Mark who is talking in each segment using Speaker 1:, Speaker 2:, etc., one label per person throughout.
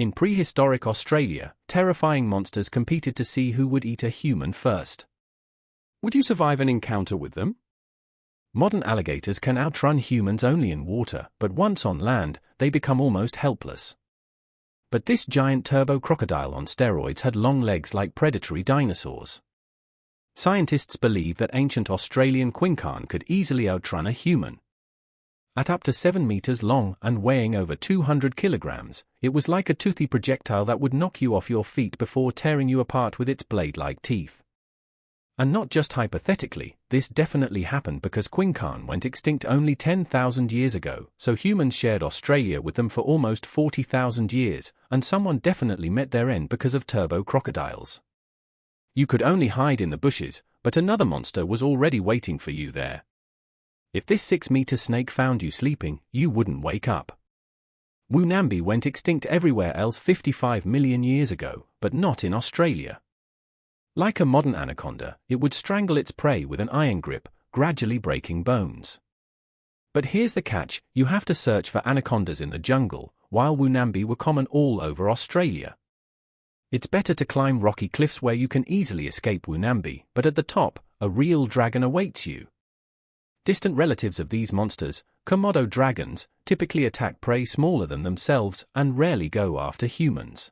Speaker 1: In prehistoric Australia, terrifying monsters competed to see who would eat a human first. Would you survive an encounter with them? Modern alligators can outrun humans only in water, but once on land, they become almost helpless. But this giant turbo crocodile on steroids had long legs like predatory dinosaurs. Scientists believe that ancient Australian quincan could easily outrun a human. At up to 7 meters long and weighing over 200 kilograms, it was like a toothy projectile that would knock you off your feet before tearing you apart with its blade-like teeth. And not just hypothetically, this definitely happened because quincan went extinct only 10,000 years ago, so humans shared Australia with them for almost 40,000 years, and someone definitely met their end because of turbo crocodiles. You could only hide in the bushes, but another monster was already waiting for you there. If this 6-meter snake found you sleeping, you wouldn't wake up. Woonambi went extinct everywhere else 55 million years ago, but not in Australia. Like a modern anaconda, it would strangle its prey with an iron grip, gradually breaking bones. But here's the catch, you have to search for anacondas in the jungle, while Woonambi were common all over Australia. It's better to climb rocky cliffs where you can easily escape Woonambi, but at the top, a real dragon awaits you. Distant relatives of these monsters, Komodo dragons, typically attack prey smaller than themselves and rarely go after humans.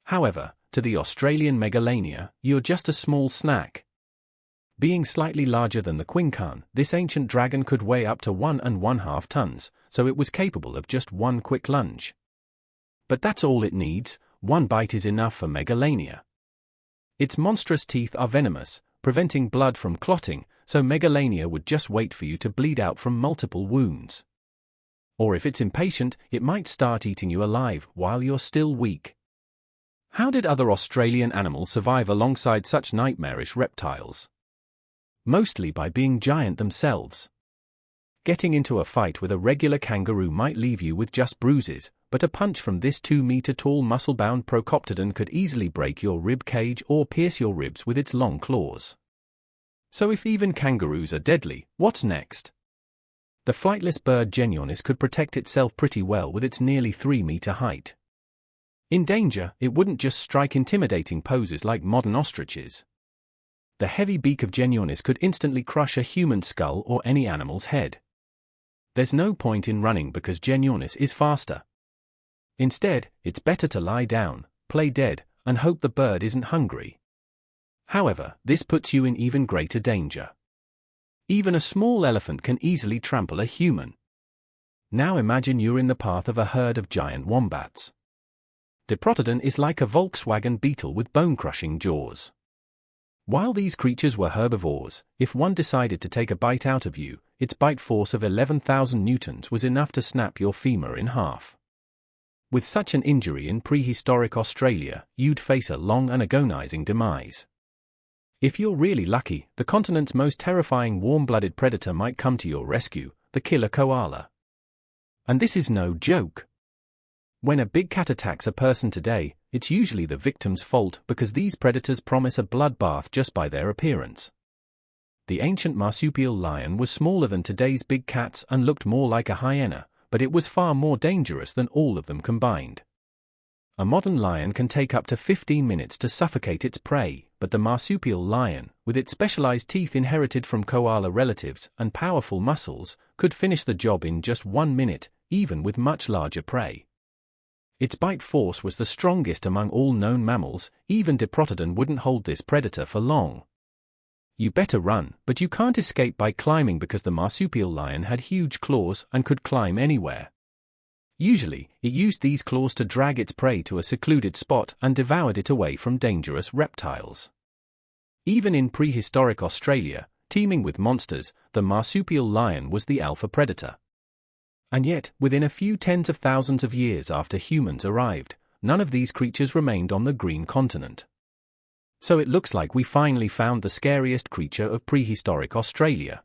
Speaker 1: However, to the Australian megalania, you're just a small snack. Being slightly larger than the quincan, this ancient dragon could weigh up to 1.5 tons, so it was capable of just one quick lunge. But that's all it needs, one bite is enough for megalania. Its monstrous teeth are venomous, preventing blood from clotting, so megalania would just wait for you to bleed out from multiple wounds. Or if it's impatient, it might start eating you alive while you're still weak. How did other Australian animals survive alongside such nightmarish reptiles? Mostly by being giant themselves. Getting into a fight with a regular kangaroo might leave you with just bruises, but a punch from this 2-meter-tall muscle-bound Procoptodon could easily break your rib cage or pierce your ribs with its long claws. So if even kangaroos are deadly, what's next? The flightless bird Genyornis could protect itself pretty well with its nearly 3-meter height. In danger, it wouldn't just strike intimidating poses like modern ostriches. The heavy beak of Genyornis could instantly crush a human skull or any animal's head. There's no point in running because Genyornis is faster. Instead, it's better to lie down, play dead, and hope the bird isn't hungry. However, this puts you in even greater danger. Even a small elephant can easily trample a human. Now imagine you're in the path of a herd of giant wombats. Diprotodon is like a Volkswagen Beetle with bone-crushing jaws. While these creatures were herbivores, if one decided to take a bite out of you, its bite force of 11,000 newtons was enough to snap your femur in half. With such an injury in prehistoric Australia, you'd face a long and agonizing demise. If you're really lucky, the continent's most terrifying warm-blooded predator might come to your rescue, the killer koala. And this is no joke. When a big cat attacks a person today, it's usually the victim's fault because these predators promise a bloodbath just by their appearance. The ancient marsupial lion was smaller than today's big cats and looked more like a hyena, but it was far more dangerous than all of them combined. A modern lion can take up to 15 minutes to suffocate its prey, but the marsupial lion, with its specialized teeth inherited from koala relatives and powerful muscles, could finish the job in just 1 minute, even with much larger prey. Its bite force was the strongest among all known mammals, even Diprotodon wouldn't hold this predator for long. You better run, but you can't escape by climbing because the marsupial lion had huge claws and could climb anywhere. Usually, it used these claws to drag its prey to a secluded spot and devoured it away from dangerous reptiles. Even in prehistoric Australia, teeming with monsters, the marsupial lion was the alpha predator. And yet, within a few tens of thousands of years after humans arrived, none of these creatures remained on the green continent. So it looks like we finally found the scariest creature of prehistoric Australia.